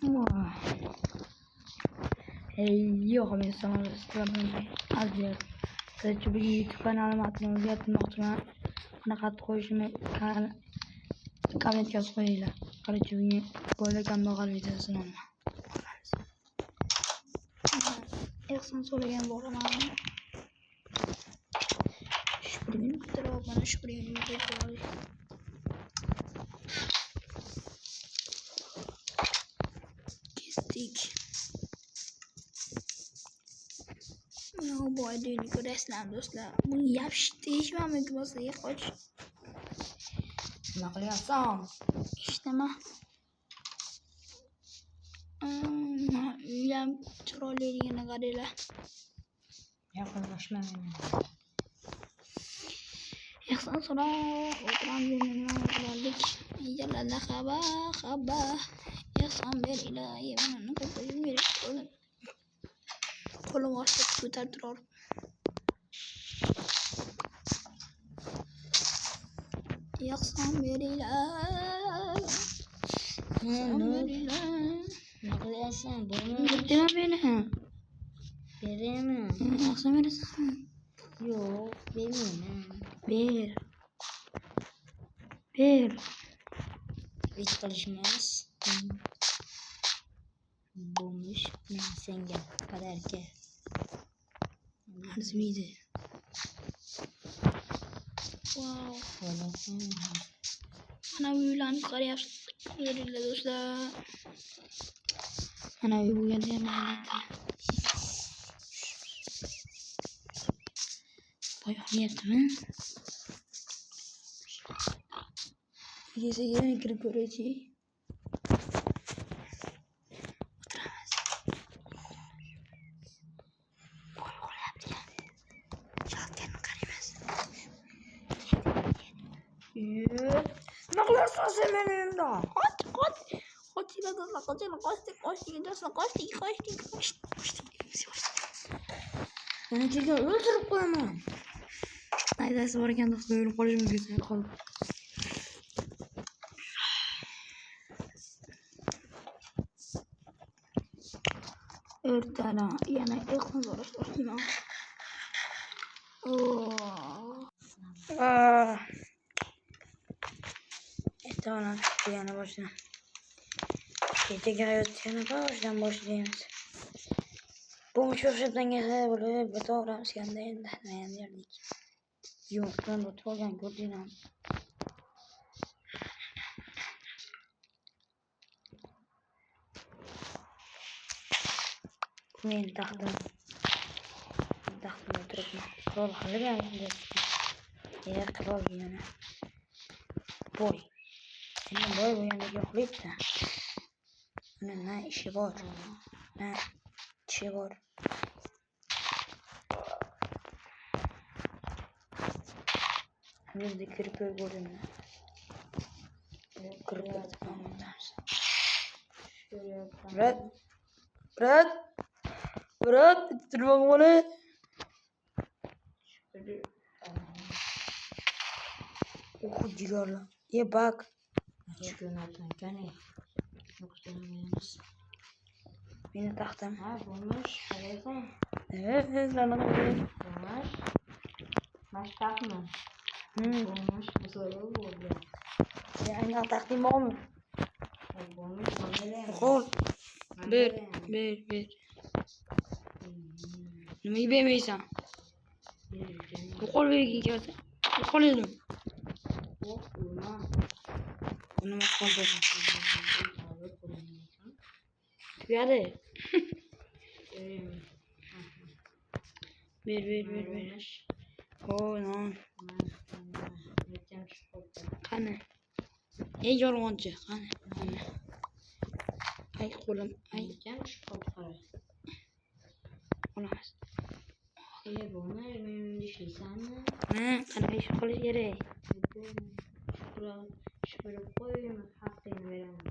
Yo, hamma azizlar. Sizlarga bu YouTube kanalimni atini o'zgartirmoqchiman. Qanaqa qilib qo'yishimni komment yozib qo'yinglar. Qarchi bugun bola kambag'al videosini olaman. Ehson so'ragan bo'laman. Shukrining bitirib, shukrining bitirib. Kestik. No boy deydi ko'rasizlar do'stlar. Buni yapishtirishmami bo'lsa qoch. Nima qilyapsan? Ishtama. Uyam chiroyligini qaranglar. Yaqinlashma meni. Ehson so'rab o'tiramiz. Yalala xaba. Ehson beringlar. Meni qo'yib berib qo'lim ostida ko'tarib turar. Ehson beringlar. Nima qilyapsan? Bittimi meni? Beraymi? Ehson berasan? Yo'q, bermayman. Ber. Hech qilishmas. Bo'lmish men senga qadarga. Arziydi. Wow. Mana uylarni qarayapsiz. Ko'ringlar do'stlar. Mana uy bo'lganda ham mayli. Qo'yaptimi? Uyga kirib ko'raychi. Nima qilyapsan sen meni uyimda? Qochinglar do'stlar, qochdik. Meni kelgan o'ldirib qo'yaman. Naydasi bor ekan do'stlar, o'lib qolish mumkin qoldi. Ertadan yana ehson so'rash boshlayman. Ertadan yana boshlayman. Kechaga hayotni boshlaymiz. Bu mushofirdan g'ayb bo'lib, to'g'rimiz endi derdik. Yo'q, ben o'tib olgan ko'rdinglar. Men taxtim o'tiribman. Qirol qilgan qirol yana. Boy. Endi boy bo'lganda yo'qlikda. Na ishi bor. Bizde kirip gördüm. Bırak, bitirmem onu. Oku cigarla. Ye bak. Beni taktım. Ha, bulmuş. Evet, lan bulmuş. Baş takma. Bulmuş. Bu soru oldu. Yani takdim olmuş. Bulmuş. Kol. Bir. Neyi beğenmeysen? Bu kol verin ki. Bu kol yedim. Bunu mu kol verin? Tüyade. Bir. Oh non. Qani. Ey yolg'onchi, qani. Ay qo'lim, ay. Xolos. Buni men ishlaysanmi? Qanday ish qilish kerak? Shupurib qo'yim, haqqingni beraman.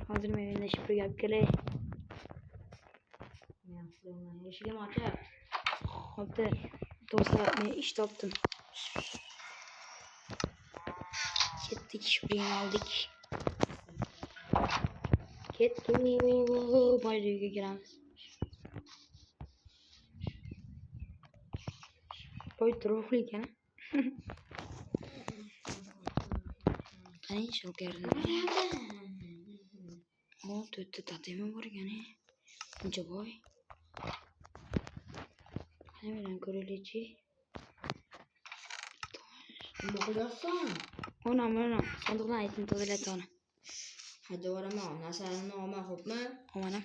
Hozir men endi shupurib olib kelay. Men qo'yman, eshigim ochiq. Hozir do'stlar, men ish topdim. Ketdik, shupurni oldik. Ketdik. Boyli uyga kiramiz. Boy ruhli ekan. Qani shokarni. O, to'rtta tatemi bor ekan. Buncha boy. Qani bilan ko'raylikchi. Nima qilyapsan? Ona, sandiqdan aytdim tozalaydi ona. Hadi boraman, nasarini olma, xo'pmi? Ona.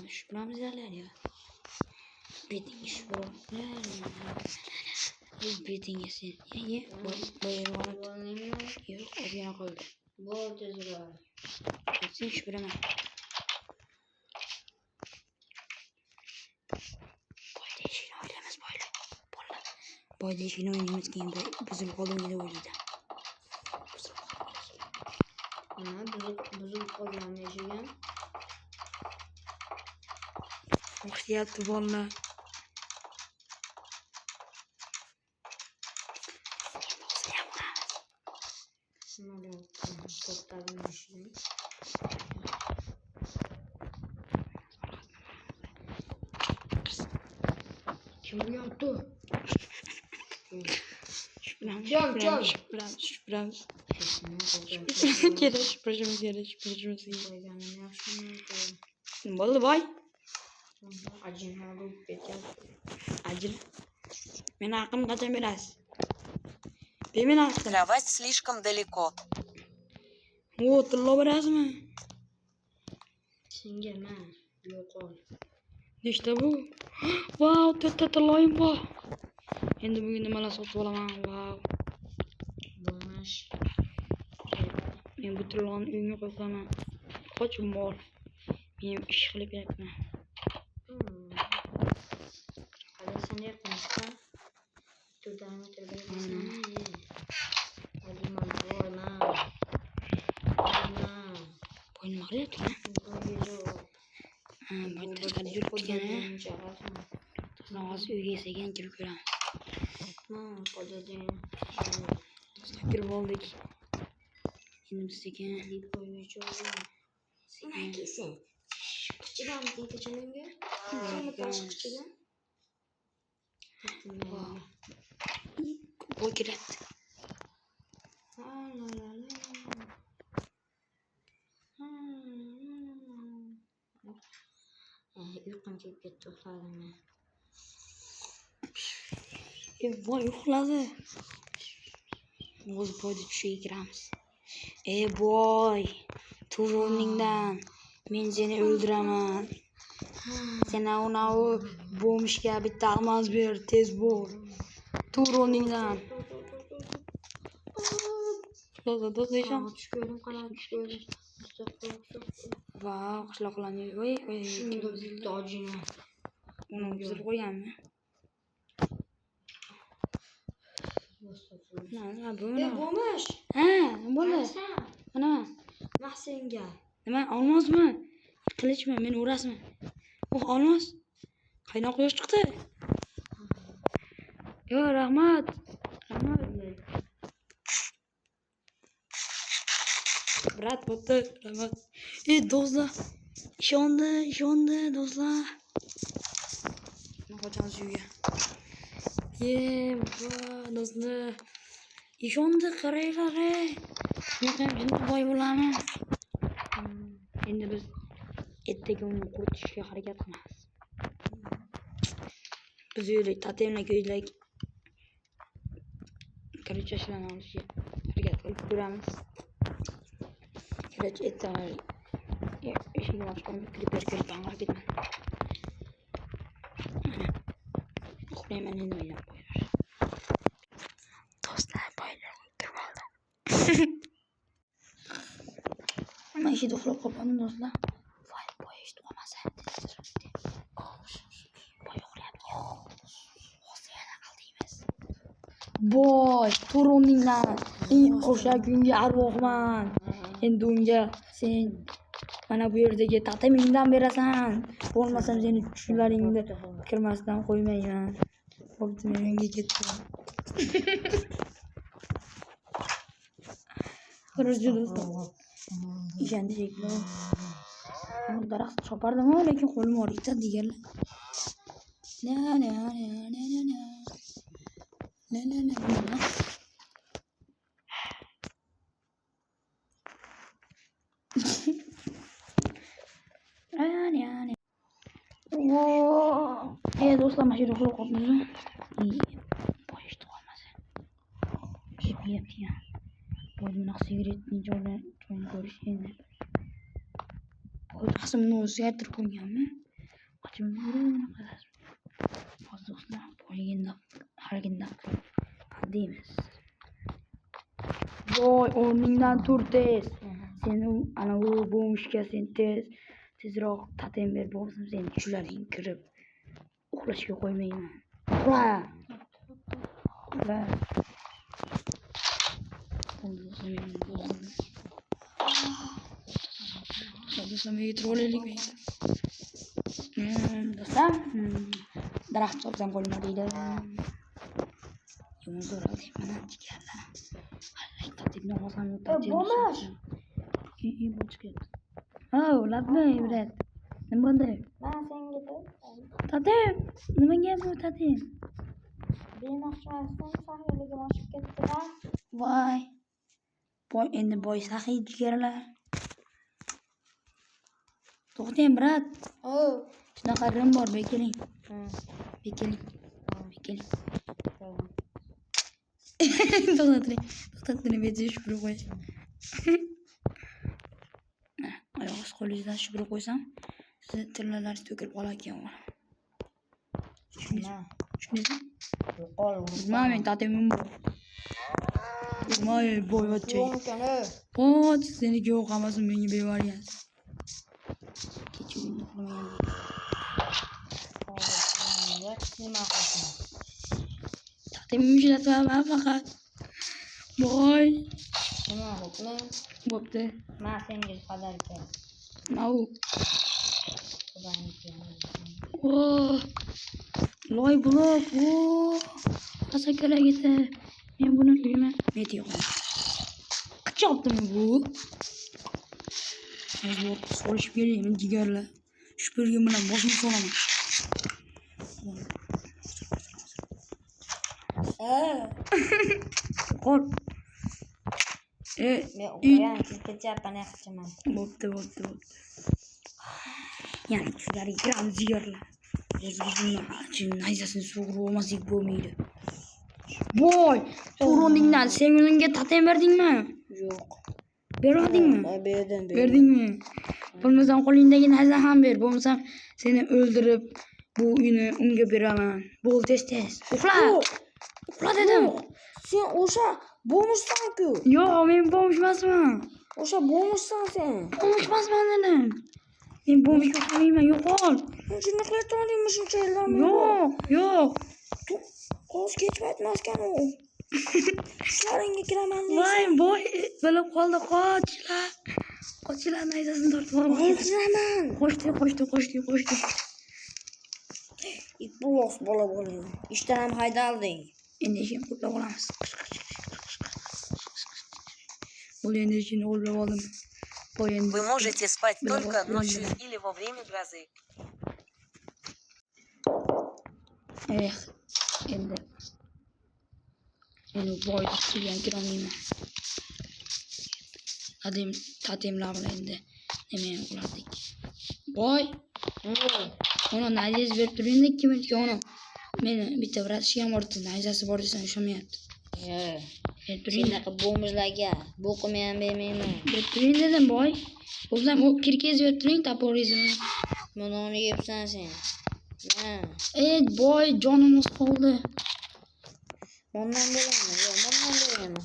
Şüphramiz ya. Beting şüphro. Beting yesin. Ye. Boyarı yok. O yana kaldı. Bor tezroq. Sen şüphrama. Boy deyishini o'ynaymiz keyin buzilib qoldim deb o'ylaydi. Ana, buzilib qolgan yashagan. O'xshayapti bolalar. To'xtadim yashagan. Kim yaptı? Şüphramiz. Şüphramiz. Bo'ldi boy. Ajin. Meni haqimni qachon berasiz? Meni haqim. Кровать слишком далеко. O, tilla berasizmi? Senga men yo'qol. Nechta bu? Vau, to'rtta tilloyim bor. Endi bugun nimalar sotib olaman? Vau. Bo'lmash. Men bu tilloni uyimga qo'yib qo'yaman. Qochib mol. Men ish qilib beryapman. Hadi sen yapmışsın. Türden ötürü hadi man boyma. Boy nima qilyapti? Boy tashqarida yuribdi ekan. Hozir uyga sekin kirib ko'ramiz. Kirib oldik. Endi biz sekin Sen hangisin? Kıçıdan mı deydi canımga? Sen baş kıçıdan. boy kelyapti. Uyqum kelib ketdi, uxladim men. Boy uxladi. O'z boyda tushiga kiramiz. Boy, tur o'rningdan. Men seni o'ldiraman. Sen unavi bo'mishga bitta almos ber, tez bo'l. Tur o'rningdan. Do'stlar, Tush ko'rdim, qanot tush ko'rdim. Vau, qishloqlarni. Voy. Shunda bitta ojina. Uni buzib qo'yganmi? Mana bu. Bo'lmish. Ha, bo'ldi. Mana. Mahsenga. Nima, olmosmi? Qilichmi? Meni urasizmi? Olmos. Qaynoq quyosh chiqdi. Yo, rahmat. Brat bo'pti, rahmat. Do'stlar. Ishondi, do'stlar. Qochamiz uyga. Do'stlar. Ishondi, qaranglar. Shunaqa jinni boy bo'lami? Endi biz ertaga uni quritishga harakat qilamiz. Biz yo'lak, tatemla ko'ylak. Короче, ishlarni olishga harakat qilib ko'ramiz. Короче, ertaga eshikni ochib kliper ko'rib anglab ketaman. Uxlayman endi o'ylab qo'yar. Do'stlar, boylar kirib oldim. Men ishda uxlab qolgandim do'stlar. Voy, boy eshitib qolmasa. Boy uxlayapti. Hozir yana qildingiz. Boy, tur o'rningdan. O'sha kungi arvohman. Endi unga sen mana bu yerdagi tatimingdan berasan. Bo'lmasam seni tushularingni kirmasdan qo'ymayman. Bo'pti, men uyga ketdim. Quruvchi do'stlar. Ishandi shekilli. Men daraxt chopardim, lekin qo'lim og'riydi deganlar. La la la la la la. La la la la. Yani. Oo. Do'stlar, mana shu yo'qlar qolibmiz. Boy ishni qolmasa. Yeyapti. Boy bunaqa sigaretni joyini ko'rish endi. Boy rasmni o'zgartirib qo'yganmi? Qachon bunaqa rasm? Hozir do'stlar, boyga harakat deymiz. Boy, o'rningdan tur tez. Sen ana u bo'mishga sen tezroq tatim ber, bo'lmasam seni tushlaring kirib uxlashga qo'ymayman. Uxla. Do'stlar, menga trollaylik. Do'stlar, daraxt chopsam qo'lima deydi. Yomon so'radi mana jigarlar. Hali tatimni olsam Bo'lmas. Bochka. Labmi, brat. Nima bo'ldi? Men senga Tatim, nimaga bu tatim? bermoqchimasdan sahiyaligim oshib ketdi-da. Voy. Boy, endi boy sahiy jigarlar. To'xtang, brat. Shunaqa rim bor, bekeling. Bekeling. To'xtatini betish shupurib qo'y. Oyoq qo'lingizdan shupurib qo'ysam, sizni tillalaringiz to'kilib qolar ekan. Tushundingizmi? Yo'qol. Men tatimim bor. Voy, boy ochchi. Voy, seniki yo'q hammasini menga bergansiz. Kechiring, uxlamagan. Tatimim ishlatma faqat. Voy. Nima qilibmi? Bo'pti. Men senga qadar kel. Mau. Oh. Loy blok. Oh. Qasa kerak edi. Men buni uyima meti yo'q. Qachopdim bu. Hozir solishib kelaymi jigarlar. Shupurgi bilan boshimni solaman. Qol. Men o'qigan ketyapman yaxshiman. Bo'pti. Yani shularga kiramiz jigarlar. O'zimizning nayzasini sug'urib olmasak bo'lmaydi. Boy, o'rningdan sen unga tatim berdingmi? Yo'q. Bermadingmi? Berdim. Berdingmi? Bo'lmasam qo'lingdagi nayza ham ber. Bo'lmasam seni o'ldirib bu uyni unga beraman. Bo'l tez. Uxla. Uxla dedim. Sen o'sha bo'lmishsan-ku. Yo'q, men bo'lmishmasman. O'sha bo'lmishsan sen. Bo'lmishmasman dedim. Men bo'lmishga uxlamayman, yo'qol. Shunday qilayotganingmi shuncha yildan? Yo'q. Qo'z kechmayotmaskan u. Ishlaringga kiraman deysan. Voy, bilib qoldi, qochlar nayzasini tortib olib. Qo'shiraman. Qo'shdi. Ikbulos bola bo'ladi. Ishdan ham haydalding. Endi ishni qo'llab olamiz. Bo'l, endi ishni qo'llab oldim. Вы можете спать только ночью или во время грозы. Endi boyda kelgan kirolmayman. Tatimlar bilan endi nima qilardik? Boy. Uni nayzasi berib turing, 2 minutga uni. Meni bitta vrachga bordi, nayzasi bor desam ushamayapti. Berib turing. Shunaqa bo'mishlarga bo'qimni ham bermayman. Berib turing dedim, boy. O'zim u kirkez berib turing, taporingizni. Mana uni yebsan sen. Boy, jonimiz qoldi. Bundan beraymi?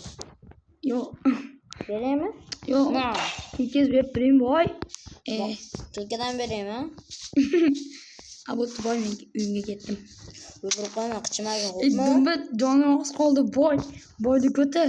Yo'q. Beraymi? Yo'q. Kirkez berib turing, boy. Tulkadan beraymi? Bo'pti, boy, men uyimga ketdim. Yugurib qo'yma, qichimagin, xo'pmi? Dumba jonimiz qoldi, boy. Boyni ko'tar.